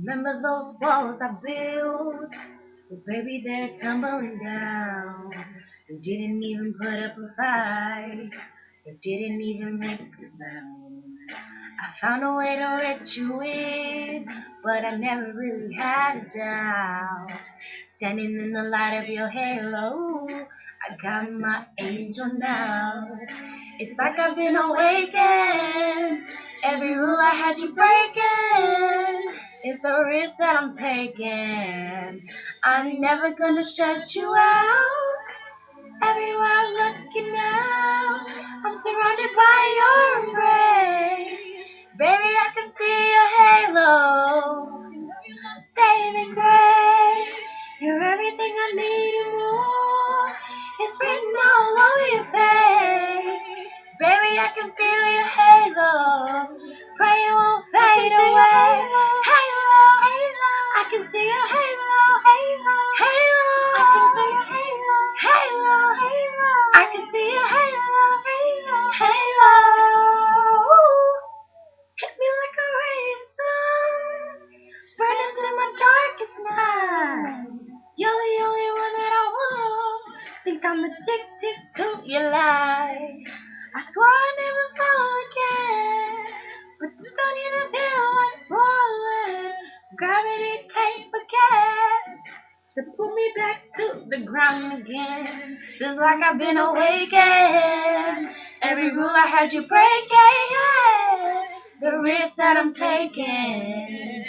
Remember those walls I built? Well, baby, they're tumbling down. You didn't even put up a fight. You didn't even make a sound. I found a way to let you in, but I never really had a doubt. Standing in the light of your halo, I got my angel now. It's like I've been awakened. Every rule I had you breaking. It's the risk that I'm taking. I'm never gonna shut you out. Everywhere I'm looking now, I'm surrounded by your embrace. Baby, I can see your halo, saving grace. You're everything I need and more. It's written all over your face. Baby, I can feel your halo. Pray it won't fade away. Halo, halo. I can see your halo. Halo, halo. I can see your halo. Halo, halo. I can see your halo. Halo, halo. Hit me like a ray of sun, burning through my darkest night. You're the only one that I want. Think I'm addicted to your light. I swore I'd never fall again, but just don't even feel like falling. Gravity can't forget to pull me back to the ground again. Feels like I've been awakened. Every rule I had you breaking. The risk that I'm taking.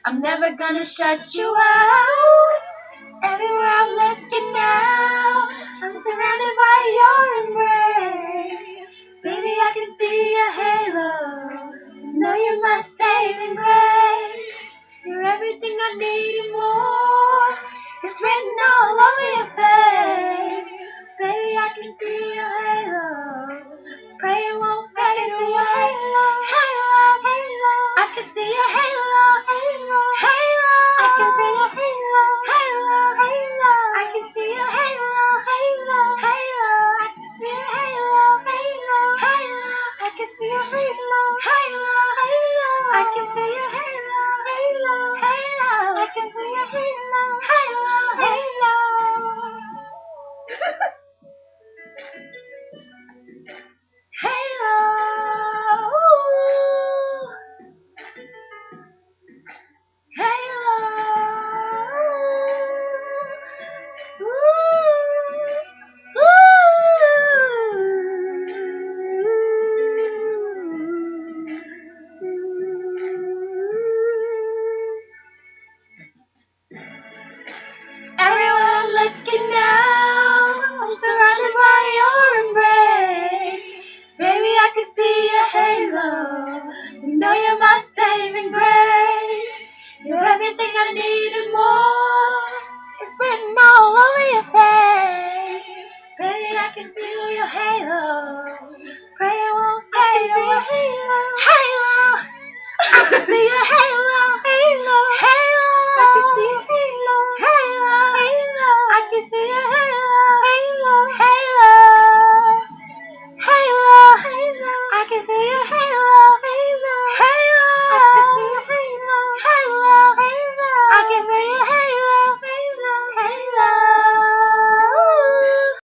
I'm never gonna shut you out. Everywhere I'm looking now, I'm surrounded by your embrace. Baby, I can see your halo. Know you're my saving grace. You're everything I need and more. It's written all over your face.